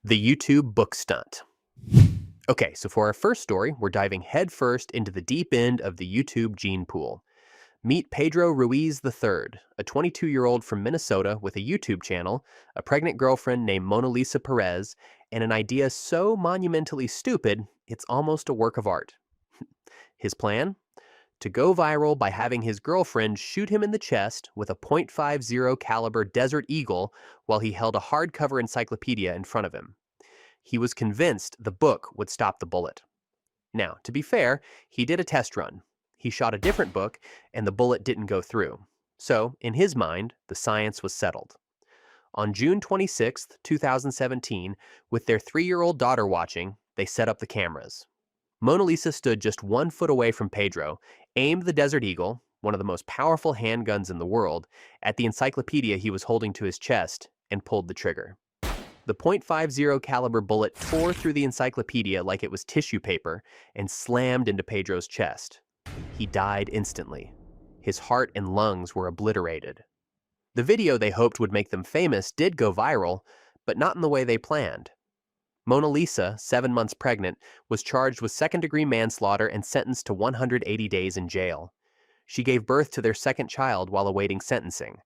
The YouTube book stunt. Okay, so for our first story, we're diving headfirst into the deep end of the YouTube gene pool. Meet Pedro Ruiz the Third, a 22-year-old from Minnesota with a YouTube channel, a pregnant girlfriend named Monalisa Perez, and an idea so monumentally stupid, it's almost a work of art. His plan? To go viral by having his girlfriend shoot him in the chest with a .50 caliber Desert Eagle while he held a hardcover encyclopedia in front of him. He was convinced the book would stop the bullet. Now, to be fair, he did a test run. He shot a different book, and the bullet didn't go through. So, in his mind, the science was settled. On June 26, 2017, with their 3-year-old daughter watching, they set up the cameras. Monalisa stood just 1 foot away from Pedro, aimed the Desert Eagle, one of the most powerful handguns in the world, at the encyclopedia he was holding to his chest, and pulled the trigger. The .50 caliber bullet tore through the encyclopedia like it was tissue paper and slammed into Pedro's chest. He died instantly. His heart and lungs were obliterated. The video they hoped would make them famous did go viral, but not in the way they planned. Monalisa, 7 months pregnant, was charged with second-degree manslaughter and sentenced to 180 days in jail. She gave birth to their second child while awaiting sentencing.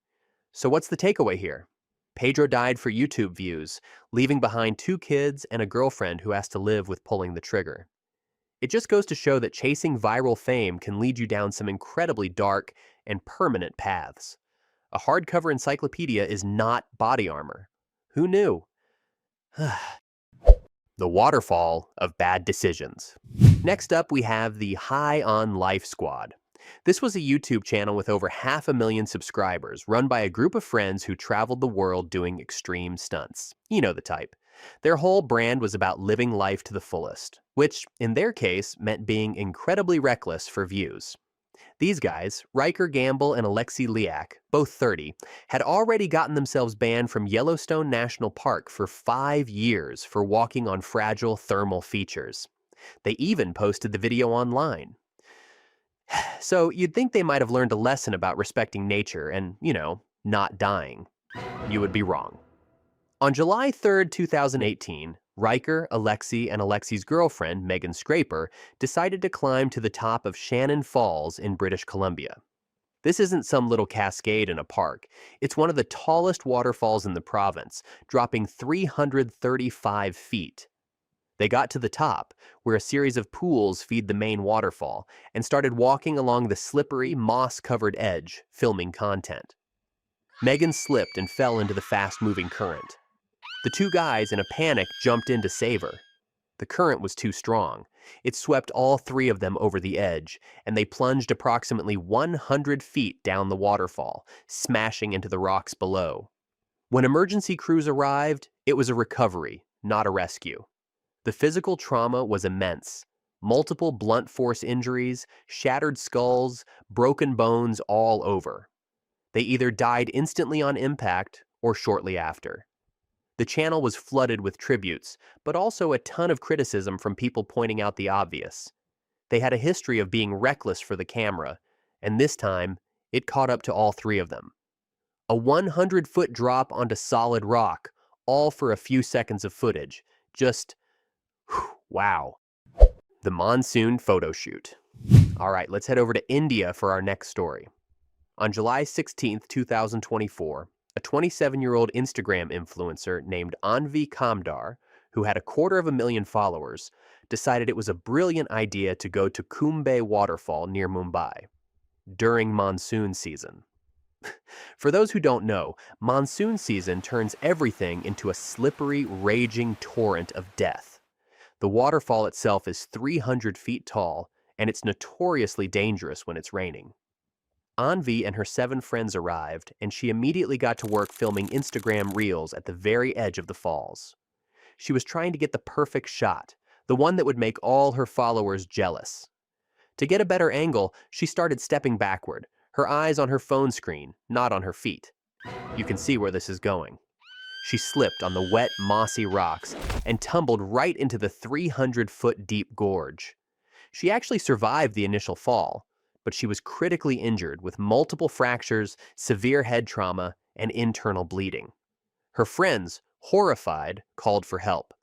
So what's the takeaway here? Pedro died for YouTube views, leaving behind 2 kids and a girlfriend who has to live with pulling the trigger. It just goes to show that chasing viral fame can lead you down some incredibly dark and permanent paths. A hardcover encyclopedia is not body armor. Who knew? The Waterfall of Bad Decisions. Next up, we have the High on Life Squad. This was a YouTube channel with over 500,000 subscribers, run by a group of friends who traveled the world doing extreme stunts. You know the type. Their whole brand was about living life to the fullest, which, in their case, meant being incredibly reckless for views. These guys, Riker Gamble and Alexei Liak, both 30, had already gotten themselves banned from Yellowstone National Park for 5 years for walking on fragile thermal features. They even posted the video online. So you'd think they might have learned a lesson about respecting nature and, not dying. You would be wrong. On July 3rd, 2018, Riker, Alexei, and Alexei's girlfriend, Megan Scraper, decided to climb to the top of Shannon Falls in British Columbia. This isn't some little cascade in a park. It's one of the tallest waterfalls in the province, dropping 335 feet. They got to the top, where a series of pools feed the main waterfall, and started walking along the slippery, moss-covered edge, filming content. Megan slipped and fell into the fast-moving current. The 2 guys, in a panic, jumped in to save her. The current was too strong. It swept all 3 of them over the edge, and they plunged approximately 100 feet down the waterfall, smashing into the rocks below. When emergency crews arrived, it was a recovery, not a rescue. The physical trauma was immense. Multiple blunt force injuries, shattered skulls, broken bones all over. They either died instantly on impact or shortly after. The channel was flooded with tributes, but also a ton of criticism from people pointing out the obvious. They had a history of being reckless for the camera, and this time, it caught up to all 3 of them. A 100-foot drop onto solid rock, all for a few seconds of footage. Just wow. The Monsoon Photoshoot. All right, let's head over to India for our next story. On July 16, 2024, a 27-year-old Instagram influencer named Anvi Kamdar, who had 250,000 followers, decided it was a brilliant idea to go to Kumbhe Waterfall near Mumbai during monsoon season. For those who don't know, monsoon season turns everything into a slippery, raging torrent of death. The waterfall itself is 300 feet tall, and it's notoriously dangerous when it's raining. Anvi and her 7 friends arrived, and she immediately got to work filming Instagram reels at the very edge of the falls. She was trying to get the perfect shot, the one that would make all her followers jealous. To get a better angle, she started stepping backward, her eyes on her phone screen, not on her feet. You can see where this is going. She slipped on the wet, mossy rocks and tumbled right into the 300-foot deep gorge. She actually survived the initial fall, but she was critically injured with multiple fractures, severe head trauma, and internal bleeding. Her friends Horrified, called for help.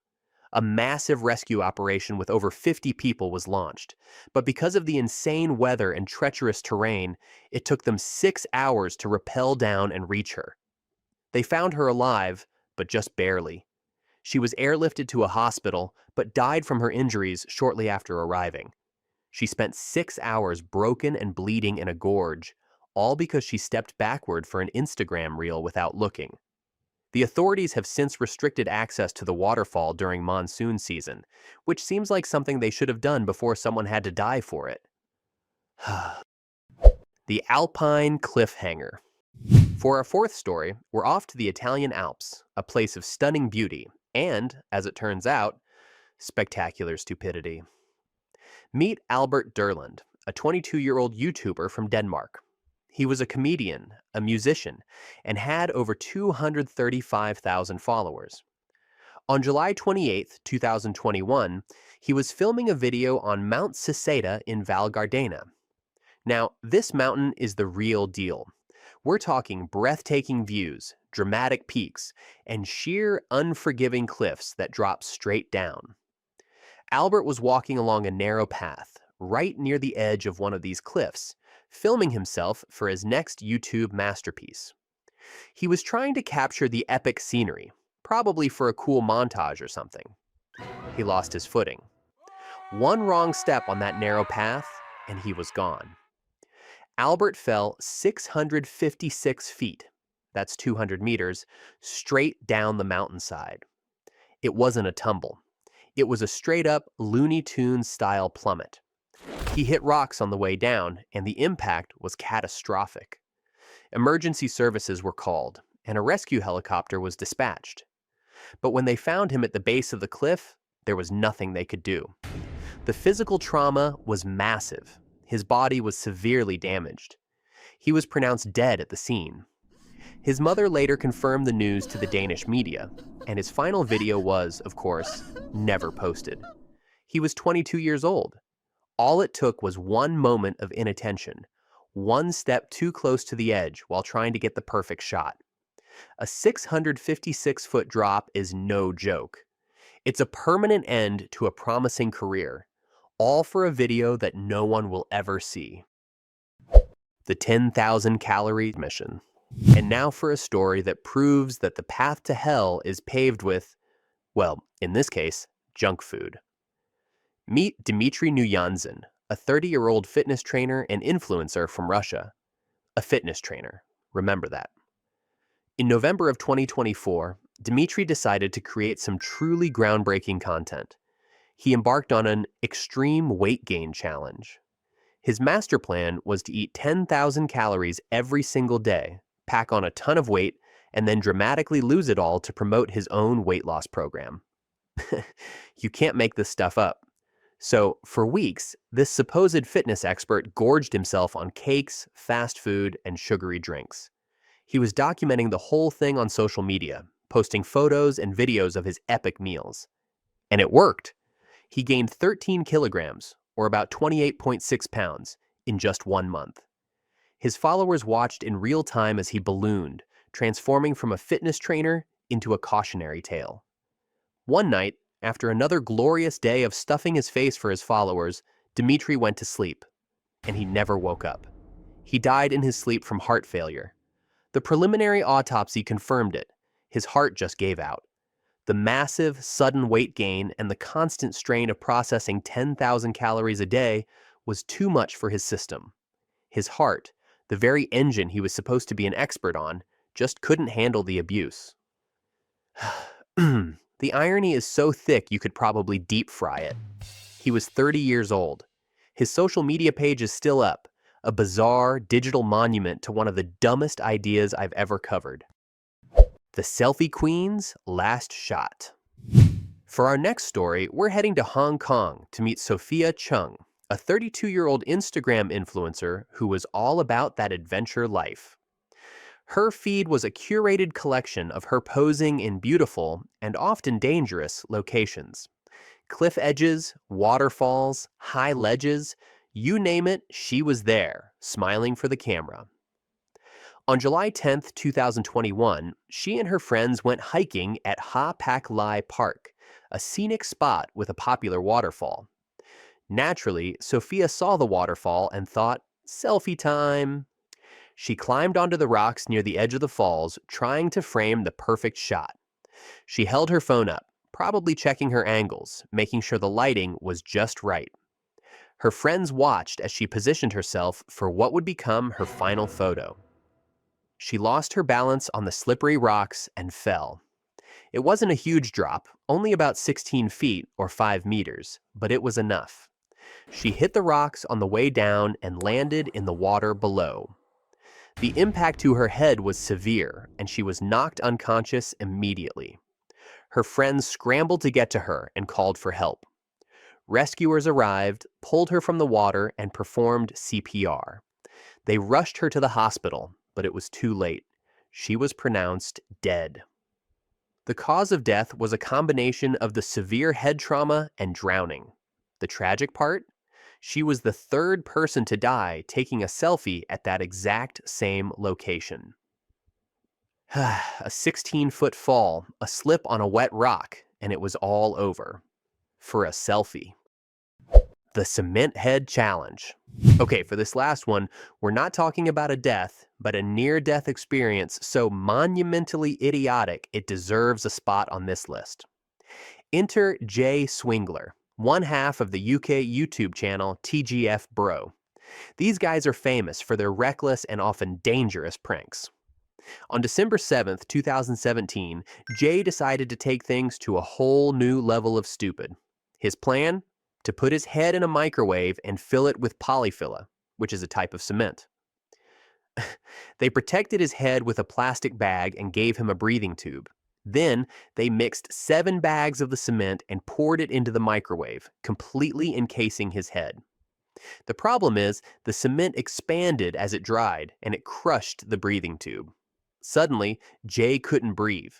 A massive rescue operation with over 50 people was launched, but because of the insane weather and treacherous terrain, it took them 6 hours to rappel down and reach her. They found her alive, but just barely. She was airlifted to a hospital, but died from her injuries shortly after arriving. She spent 6 hours broken and bleeding in a gorge, all because she stepped backward for an Instagram reel without looking. The authorities have since restricted access to the waterfall during monsoon season, which seems like something they should have done before someone had to die for it. The Alpine Cliff-Hanger. For our fourth story, we're off to the Italian Alps, a place of stunning beauty and, as it turns out, spectacular stupidity. Meet Albert Durland, a 22-year-old YouTuber from Denmark. He was a comedian, a musician, and had over 235,000 followers. On July 28, 2021, he was filming a video on Mount Siseta in Val Gardena. Now, this mountain is the real deal. We're talking breathtaking views, dramatic peaks, and sheer, unforgiving cliffs that drop straight down. Albert was walking along a narrow path, right near the edge of one of these cliffs, filming himself for his next YouTube masterpiece. He was trying to capture the epic scenery, probably for a cool montage or something. He lost his footing. One wrong step on that narrow path, and he was gone. Albert fell 656 feet, that's 200 meters, straight down the mountainside. It wasn't a tumble. It was a straight-up Looney Tunes-style plummet. He hit rocks on the way down, and the impact was catastrophic. Emergency services were called, and a rescue helicopter was dispatched. But when they found him at the base of the cliff, there was nothing they could do. The physical trauma was massive. His body was severely damaged. He was pronounced dead at the scene. His mother later confirmed the news to the Danish media, and his final video was, of course, never posted. He was 22 years old. All it took was one moment of inattention, one step too close to the edge while trying to get the perfect shot. A 656-foot drop is no joke. It's a permanent end to a promising career, all for a video that no one will ever see. The 10,000 Calorie Mission. And now for a story that proves that the path to hell is paved with, well, in this case, junk food. Meet Dmitry Nuyanzin, a 30-year-old fitness trainer and influencer from Russia. A fitness trainer, remember that. In November of 2024, Dmitry decided to create some truly groundbreaking content. He embarked on an extreme weight gain challenge. His master plan was to eat 10,000 calories every single day, pack on a ton of weight, and then dramatically lose it all to promote his own weight loss program. You can't make this stuff up. So, for weeks, this supposed fitness expert gorged himself on cakes, fast food, and sugary drinks. He was documenting the whole thing on social media, posting photos and videos of his epic meals. And it worked. He gained 13 kilograms, or about 28.6 pounds, in just 1 month. His followers watched in real time as he ballooned, transforming from a fitness trainer into a cautionary tale. One night, after another glorious day of stuffing his face for his followers, Dmitry went to sleep, and he never woke up. He died in his sleep from heart failure. The preliminary autopsy confirmed it. His heart just gave out. The massive, sudden weight gain and the constant strain of processing 10,000 calories a day was too much for his system. His heart, the very engine he was supposed to be an expert on, just couldn't handle the abuse. The irony is so thick you could probably deep fry it. He was 30 years old. His social media page is still up, a bizarre digital monument to one of the dumbest ideas I've ever covered. The Selfie Queen's Last Shot. For our next story, we're heading to Hong Kong to meet Sophia Chung, a 32-year-old Instagram influencer who was all about that adventure life. Her feed was a curated collection of her posing in beautiful and often dangerous locations. Cliff edges, waterfalls, high ledges, you name it, she was there, smiling for the camera. On July 10th, 2021, she and her friends went hiking at Ha Pak Lai Park, a scenic spot with a popular waterfall. Naturally, Sophia saw the waterfall and thought, selfie time. She climbed onto the rocks near the edge of the falls, trying to frame the perfect shot. She held her phone up, probably checking her angles, making sure the lighting was just right. Her friends watched as she positioned herself for what would become her final photo. She lost her balance on the slippery rocks and fell. It wasn't a huge drop, only about 16 feet or 5 meters, but it was enough. She hit the rocks on the way down and landed in the water below. The impact to her head was severe, and she was knocked unconscious immediately. Her friends scrambled to get to her and called for help. Rescuers arrived, pulled her from the water, and performed CPR. They rushed her to the hospital, but it was too late. She was pronounced dead. The cause of death was a combination of the severe head trauma and drowning. The tragic part? She was the third person to die taking a selfie at that exact same location. A 16-foot fall, a slip on a wet rock, and it was all over. For a selfie. The Cement Head Challenge. Okay, for this last one, we're not talking about a death, but a near-death experience so monumentally idiotic it deserves a spot on this list. Enter Jay Swingler, one half of the UK YouTube channel TGF Bro. These guys are famous for their reckless and often dangerous pranks. On December 7th, 2017, Jay decided to take things to a whole new level of stupid. His plan? To put his head in a microwave and fill it with polyfilla, which is a type of cement. They protected his head with a plastic bag and gave him a breathing tube. Then, they mixed 7 bags of the cement and poured it into the microwave, completely encasing his head. The problem is, the cement expanded as it dried, and it crushed the breathing tube. Suddenly, Jay couldn't breathe.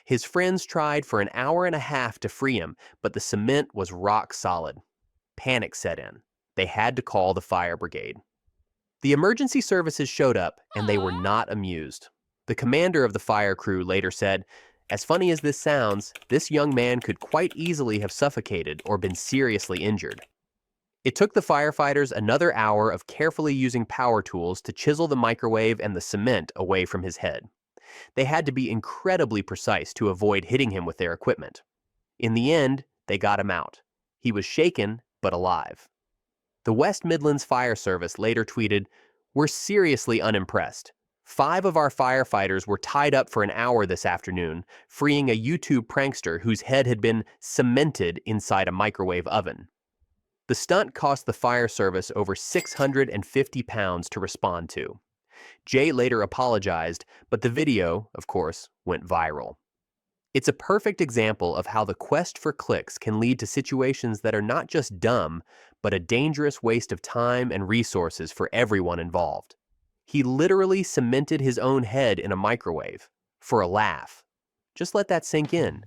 His friends tried for an hour and a half to free him, but the cement was rock solid. Panic set in. They had to call the fire brigade. The emergency services showed up, and they were not amused. The commander of the fire crew later said, "As funny as this sounds, this young man could quite easily have suffocated or been seriously injured." It took the firefighters another hour of carefully using power tools to chisel the microwave and the cement away from his head. They had to be incredibly precise to avoid hitting him with their equipment. In the end, they got him out. He was shaken, but alive. The West Midlands Fire Service later tweeted, "We're seriously unimpressed. 5 of our firefighters were tied up for an hour this afternoon, freeing a YouTube prankster whose head had been cemented inside a microwave oven." The stunt cost the fire service over £650 to respond to. Jay later apologized, but the video, of course, went viral. It's a perfect example of how the quest for clicks can lead to situations that are not just dumb, but a dangerous waste of time and resources for everyone involved. He literally cemented his own head in a microwave. For a laugh. Just let that sink in.